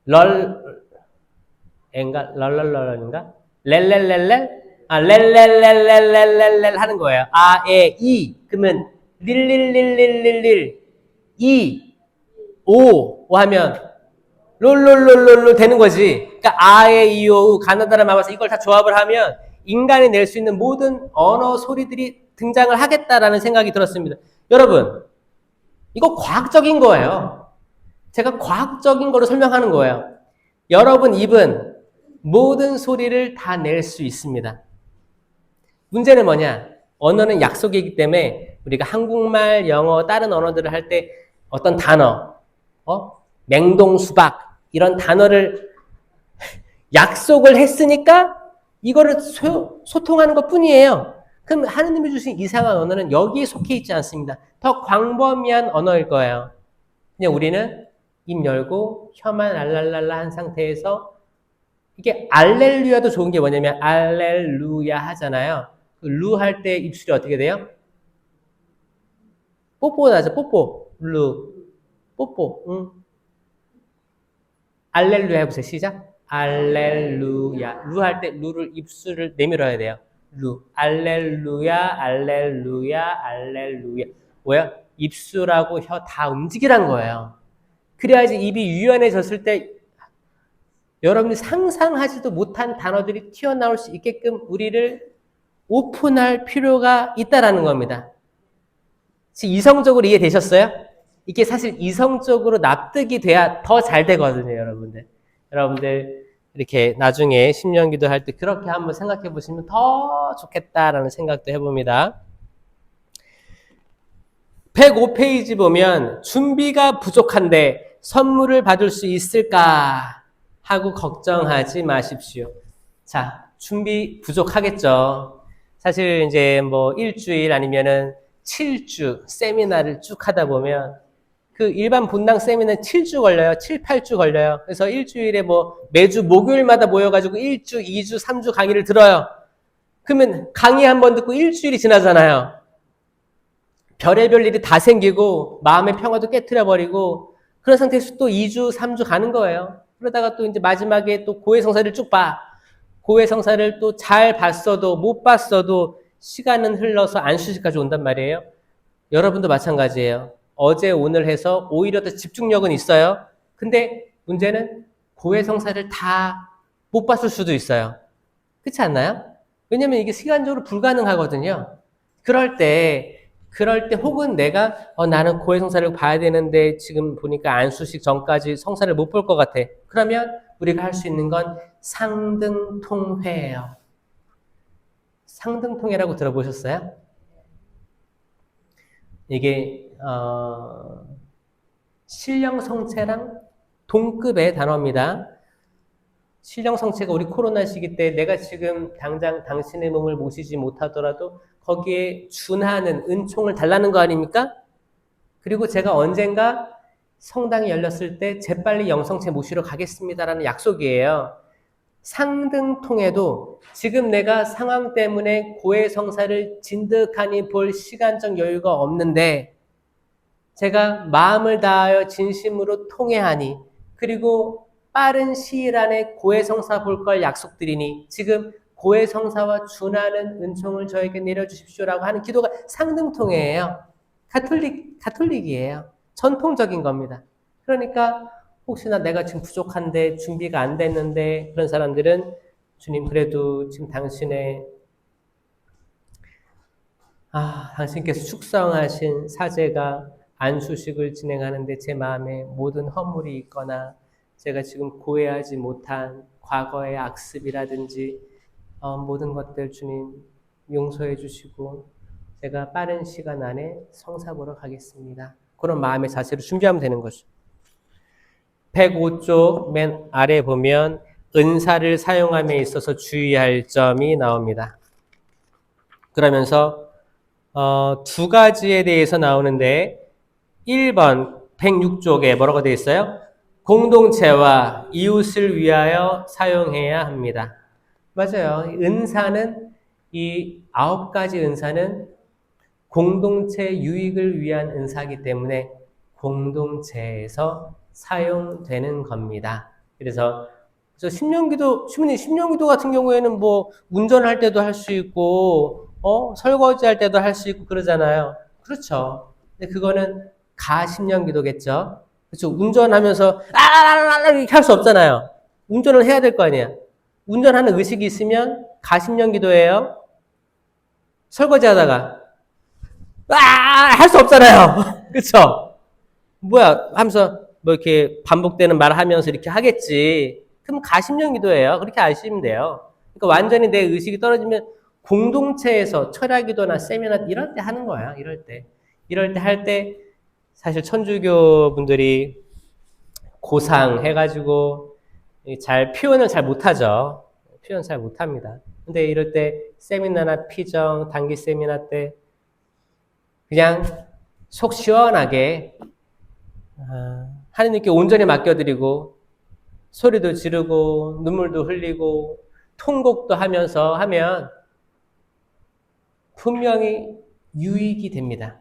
A: 랄랄랄인가? 렐렐렐렐? 렐렐렐렐렐렐렐 하는 거예요. 이 그러면 릴릴릴릴릴릴 오 하면 롤롤롤롤 되는 거지. 그러니까 이오우 가나다라 마바사 이걸 다 조합을 하면 인간이 낼 수 있는 모든 언어 소리들이 등장을 하겠다라는 생각이 들었습니다. 여러분, 이거 과학적인 거예요. 제가 과학적인 거로 설명하는 거예요. 여러분 입은 모든 소리를 다 낼 수 있습니다. 문제는 뭐냐? 언어는 약속이기 때문에 우리가 한국말, 영어, 다른 언어들을 할 때 어떤 단어, 맹동수박 이런 단어를 약속을 했으니까 이거를 소통하는 것 뿐이에요. 그럼 하느님이 주신 이상한 언어는 여기에 속해 있지 않습니다. 더 광범위한 언어일 거예요. 그냥 우리는 입 열고 혀만 알랄랄라 한 상태에서 이게 알렐루야도 좋은 게 뭐냐면 알렐루야 하잖아요. 루 할 때 입술이 어떻게 돼요? 뽀뽀 나죠. 뽀뽀. 루. 뽀뽀. 응. 알렐루야 해보세요. 시작. 알렐루야. 루 할 때 루를 입술을 내밀어야 돼요. 루. 알렐루야, 알렐루야, 알렐루야. 뭐야? 입술하고 혀 다 움직이란 거예요. 그래야지 입이 유연해졌을 때 여러분이 상상하지도 못한 단어들이 튀어나올 수 있게끔 우리를 오픈할 필요가 있다라는 겁니다. 지금 이성적으로 이해되셨어요? 이게 사실 이성적으로 납득이 돼야 더 잘 되거든요, 여러분들. 여러분들 이렇게 나중에 심령기도 할 때 그렇게 한번 생각해 보시면 더 좋겠다라는 생각도 해봅니다. 105페이지 보면 준비가 부족한데 선물을 받을 수 있을까 하고 걱정하지 마십시오. 자, 준비 부족하겠죠. 사실 이제 뭐 일주일 아니면은 7주 세미나를 쭉 하다 보면 그 일반 분당 세미나는 7주 걸려요. 7, 8주 걸려요. 그래서 일주일에 뭐 매주 목요일마다 모여가지고 1주, 2주, 3주 강의를 들어요. 그러면 강의 한 번 듣고 일주일이 지나잖아요. 별의별 일이 다 생기고 마음의 평화도 깨트려버리고 그런 상태에서 또 2주, 3주 가는 거예요. 그러다가 또 이제 마지막에 또 고해성사를 쭉 봐. 고해성사를 또 잘 봤어도 못 봤어도 시간은 흘러서 안수시까지 온단 말이에요. 여러분도 마찬가지예요. 어제 오늘 해서 오히려 더 집중력은 있어요. 근데 문제는 고해성사를 다 못 봤을 수도 있어요. 그렇지 않나요? 왜냐면 이게 시간적으로 불가능하거든요. 그럴 때 혹은 내가 나는 고해성사를 봐야 되는데 지금 보니까 안수식 전까지 성사를 못 볼 것 같아. 그러면 우리가 할 수 있는 건 상등통회예요. 상등통회라고 들어보셨어요? 이게 신령성체랑 동급의 단어입니다. 신령성체가 우리 코로나 시기 때 내가 지금 당장 당신의 몸을 모시지 못하더라도 거기에 준하는 은총을 달라는 거 아닙니까? 그리고 제가 언젠가 성당이 열렸을 때 재빨리 영성체 모시러 가겠습니다라는 약속이에요. 상등통에도 지금 내가 상황 때문에 고해성사를 진득하니 볼 시간적 여유가 없는데 제가 마음을 다하여 진심으로 통회하니 그리고 빠른 시일 안에 고해성사 볼 걸 약속드리니 지금 고해성사와 준하는 은총을 저에게 내려주십시오라고 하는 기도가 상등통회예요. 가톨릭이에요. 전통적인 겁니다. 그러니까 혹시나 내가 지금 부족한데 준비가 안 됐는데 그런 사람들은 주님 그래도 지금 당신께서 축성하신 사제가 안수식을 진행하는데 제 마음에 모든 허물이 있거나 제가 지금 고해하지 못한 과거의 악습이라든지 모든 것들 주님 용서해 주시고 제가 빠른 시간 안에 성사 보러 가겠습니다. 그런 마음의 자세로 준비하면 되는 거죠. 105쪽 맨 아래 보면 은사를 사용함에 있어서 주의할 점이 나옵니다. 그러면서 두 가지에 대해서 나오는데 1번 106쪽에 뭐라고 되어 있어요? 공동체와 이웃을 위하여 사용해야 합니다. 맞아요. 은사는 이 9가지 은사는 공동체 유익을 위한 은사이기 때문에 공동체에서 사용되는 겁니다. 그래서 신령기도 같은 경우에는 뭐 운전할 때도 할 수 있고 설거지할 때도 할 수 있고 그러잖아요. 그렇죠. 근데 그거는 가신령기도겠죠. 그렇죠. 운전하면서 이렇게 할 수 없잖아요. 운전을 해야 될 거 아니야. 운전하는 의식이 있으면 가신령기도예요. 설거지하다가 할 수 없잖아요. 그렇죠. 뭐야 하면서 뭐 이렇게 반복되는 말을 하면서 이렇게 하겠지. 그럼 가심령기도예요. 그렇게 아시면 돼요. 그러니까 완전히 내 의식이 떨어지면 공동체에서 철야기도나 세미나 이럴 때 하는 거야. 이럴 때 할 때 사실 천주교 분들이 고상 해가지고 잘 표현을 잘 못하죠. 표현 잘 못합니다. 근데 이럴 때 세미나나 피정, 단기 세미나 때 그냥 속 시원하게 하느님께 온전히 맡겨드리고 소리도 지르고 눈물도 흘리고 통곡도 하면서 하면 분명히 유익이 됩니다.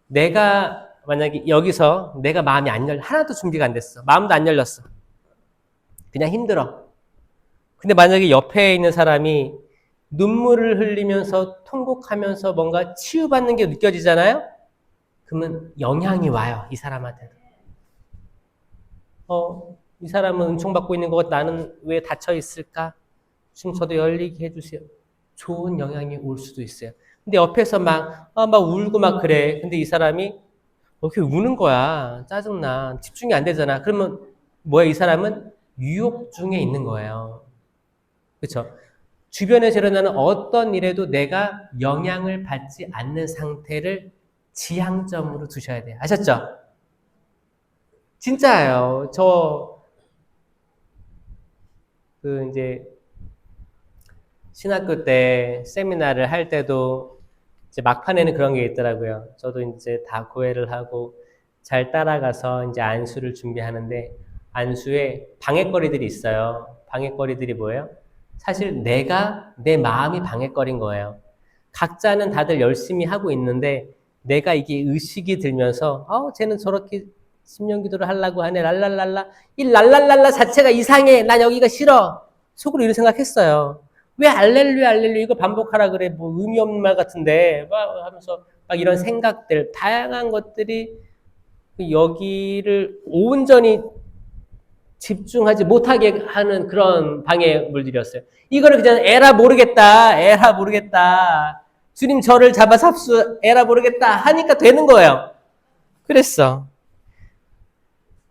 A: 내가 만약에 여기서 내가 마음이 하나도 준비가 안 됐어. 마음도 안 열렸어. 그냥 힘들어. 근데 만약에 옆에 있는 사람이 눈물을 흘리면서 통곡하면서 뭔가 치유받는 게 느껴지잖아요? 그러면 영향이 와요, 이 사람한테도. 이 사람은 은총받고 있는 것, 나는 왜 닫혀 있을까? 지금 저도 열리게 해주세요. 좋은 영향이 올 수도 있어요. 근데 옆에서 막 울고 막 그래. 근데 이 사람이 이렇게 우는 거야. 짜증나. 집중이 안 되잖아. 그러면 뭐야, 이 사람은 유혹 중에 있는 거예요. 그렇죠? 주변에서 일어나는 어떤 일에도 내가 영향을 받지 않는 상태를 지향점으로 두셔야 돼요. 아셨죠? 진짜예요. 이제 신학교 때 세미나를 할 때도 이제 막판에는 그런 게 있더라고요. 저도 이제 다 고해를 하고 잘 따라가서 이제 안수를 준비하는데 안수에 방해거리들이 있어요. 방해거리들이 뭐예요? 사실 내 마음이 방해거리인 거예요. 각자는 다들 열심히 하고 있는데 내가 이게 의식이 들면서 쟤는 저렇게 심령기도를 하려고 하네 랄랄랄라 이 랄랄랄라 자체가 이상해 난 여기가 싫어 속으로 이런 생각했어요. 왜 알렐루야 알렐루야 이거 반복하라 그래 뭐 의미 없는 말 같은데 막 하면서 막 이런 생각들 다양한 것들이 여기를 온전히 집중하지 못하게 하는 그런 방해물들이었어요. 이거를 그냥 에라 모르겠다. 주님 저를 잡아 삽수 에라 모르겠다 하니까 되는 거예요. 그랬어.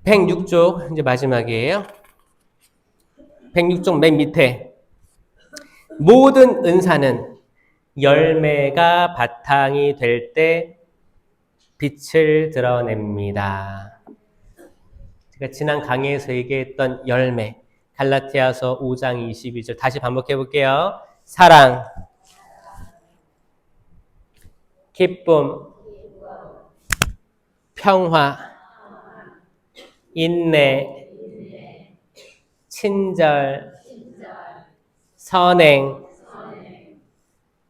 A: 106쪽 이제 마지막이에요. 106쪽 맨 밑에 모든 은사는 열매가 바탕이 될 때 빛을 드러냅니다. 제가 지난 강의에서 얘기했던 열매 갈라티아서 5장 22절 다시 반복해 볼게요. 사랑, 기쁨, 평화, 인내, 친절, 선행,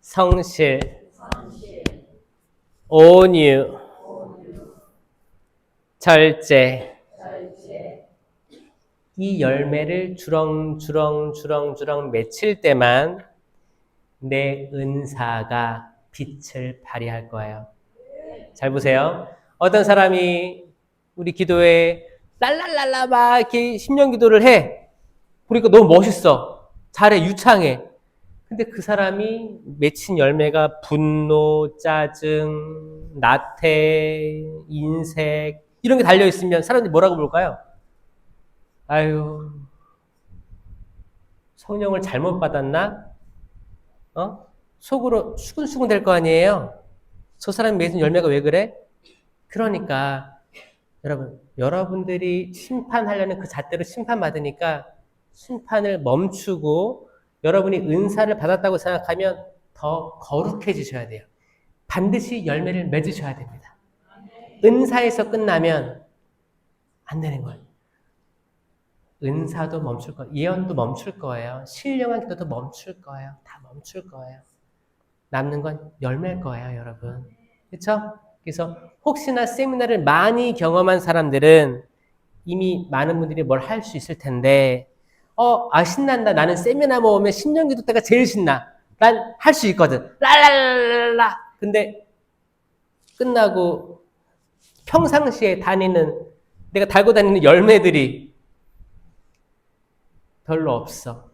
A: 성실, 온유, 절제. 이 열매를 주렁주렁 맺힐 때만 내 은사가 빛을 발휘할 거예요. 잘 보세요. 어떤 사람이 우리 기도에 랄랄랄라 막 이렇게 심령 기도를 해. 그러니까 너무 멋있어. 잘해, 유창해. 근데 그 사람이 맺힌 열매가 분노, 짜증, 나태, 인색 이런 게 달려있으면 사람들이 뭐라고 볼까요? 아유, 성령을 잘못 받았나? 속으로 수근수근 될 거 아니에요? 저 사람이 맺은 열매가 왜 그래? 그러니까 여러분들이 심판하려는 그 잣대로 심판받으니까 심판을 멈추고 여러분이 은사를 받았다고 생각하면 더 거룩해지셔야 돼요. 반드시 열매를 맺으셔야 됩니다. 은사에서 끝나면 안 되는 거예요. 은사도 멈출 거예요. 예언도 멈출 거예요. 신령한 기도도 멈출 거예요. 다 멈출 거예요. 남는 건 열매일 거예요, 여러분. 그렇죠? 그래서 혹시나 세미나를 많이 경험한 사람들은 이미 많은 분들이 뭘 할 수 있을 텐데 신난다. 나는 세미나 모으면 신령기도 때가 제일 신나. 난 할 수 있거든. 랄랄랄라. 근데 끝나고 평상시에 내가 달고 다니는 열매들이 별로 없어.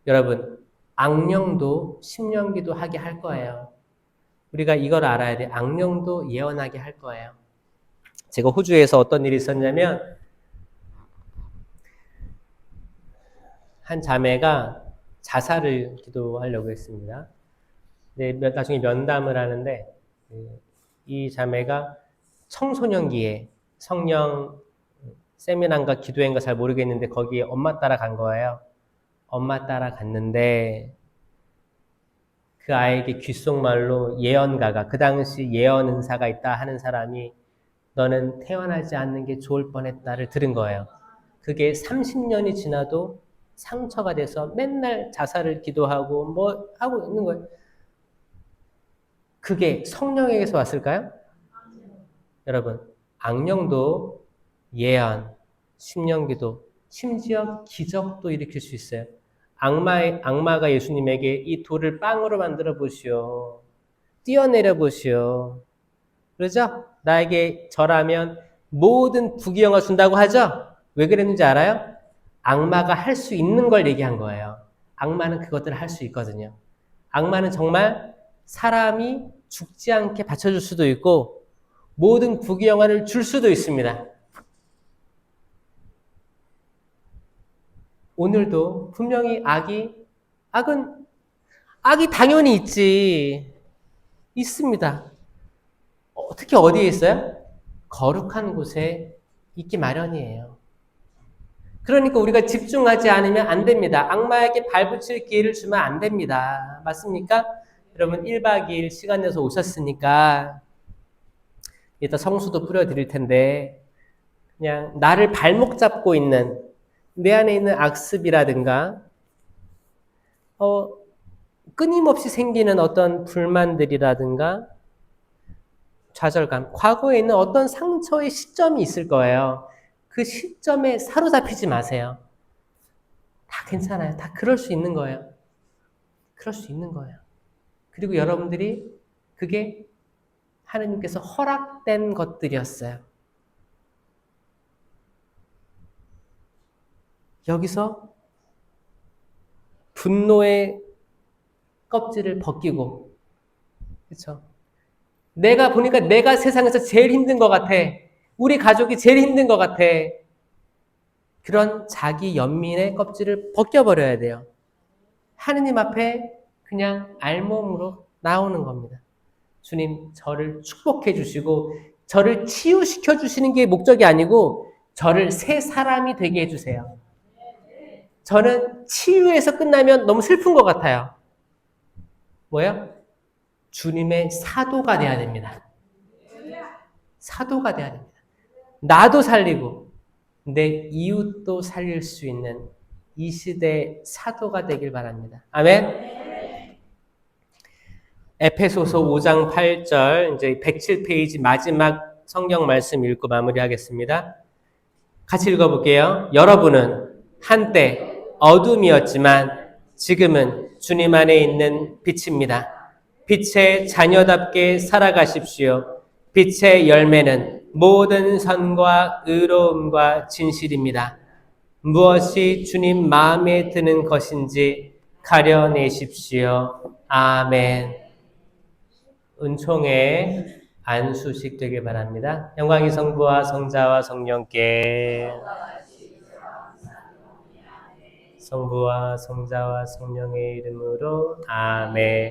A: 여러분, 악령도 심령기도 하게 할 거예요. 우리가 이걸 알아야 돼. 악령도 예언하게 할 거예요. 제가 호주에서 어떤 일이 있었냐면 한 자매가 자살을 기도하려고 했습니다. 나중에 면담을 하는데 이 자매가 청소년기에 성령 세미나인가 기도회인가 잘 모르겠는데 거기에 엄마 따라 간 거예요. 엄마 따라 갔는데 그 아이에게 귓속말로 예언가가, 그 당시 예언 은사가 있다 하는 사람이 너는 태어나지 않는 게 좋을 뻔했다를 들은 거예요. 그게 30년이 지나도 상처가 돼서 맨날 자살을 기도하고 뭐 하고 있는 거예요. 그게 성령에게서 왔을까요? 여러분, 악령도 예언, 심령기도, 심지어 기적도 일으킬 수 있어요. 악마가 예수님에게 이 돌을 빵으로 만들어 보시오. 뛰어내려 보시오. 그러죠? 나에게 절하면 모든 부귀영화 준다고 하죠? 왜 그랬는지 알아요? 악마가 할 수 있는 걸 얘기한 거예요. 악마는 그것들을 할 수 있거든요. 악마는 정말 사람이 죽지 않게 받쳐줄 수도 있고 모든 부귀영화를 줄 수도 있습니다. 오늘도 분명히 악이 당연히 있습니다. 특히 어디에 있어요? 거룩한 곳에 있기 마련이에요. 그러니까 우리가 집중하지 않으면 안 됩니다. 악마에게 발붙일 기회를 주면 안 됩니다. 맞습니까? 여러분 1박 2일 시간 내서 오셨으니까 이따 성수도 뿌려드릴 텐데 그냥 나를 발목 잡고 있는 내 안에 있는 악습이라든가 끊임없이 생기는 어떤 불만들이라든가 좌절감, 과거에 있는 어떤 상처의 시점이 있을 거예요. 그 시점에 사로잡히지 마세요. 다 괜찮아요. 다 그럴 수 있는 거예요. 그럴 수 있는 거예요. 그리고 여러분들이 그게 하느님께서 허락된 것들이었어요. 여기서 분노의 껍질을 벗기고, 그렇죠? 내가 보니까 내가 세상에서 제일 힘든 것 같아. 우리 가족이 제일 힘든 것 같아. 그런 자기 연민의 껍질을 벗겨버려야 돼요. 하느님 앞에 그냥 알몸으로 나오는 겁니다. 주님, 저를 축복해 주시고 저를 치유시켜 주시는 게 목적이 아니고 저를 새 사람이 되게 해주세요. 저는 치유에서 끝나면 너무 슬픈 것 같아요. 뭐예요? 주님의 사도가 돼야 됩니다. 사도가 돼야 됩니다. 나도 살리고 내 이웃도 살릴 수 있는 이 시대의 사도가 되길 바랍니다. 아멘. 에페소서 5장 8절 이제 107페이지 마지막 성경 말씀 읽고 마무리하겠습니다. 같이 읽어볼게요. 여러분은 한때 어둠이었지만 지금은 주님 안에 있는 빛입니다. 빛의 자녀답게 살아가십시오. 빛의 열매는 모든 선과 의로움과 진실입니다. 무엇이 주님 마음에 드는 것인지 가려내십시오. 아멘. 은총의 안수식 되길 바랍니다. 영광이 성부와 성자와 성령께 성부와 성자와 성령의 이름으로 아멘.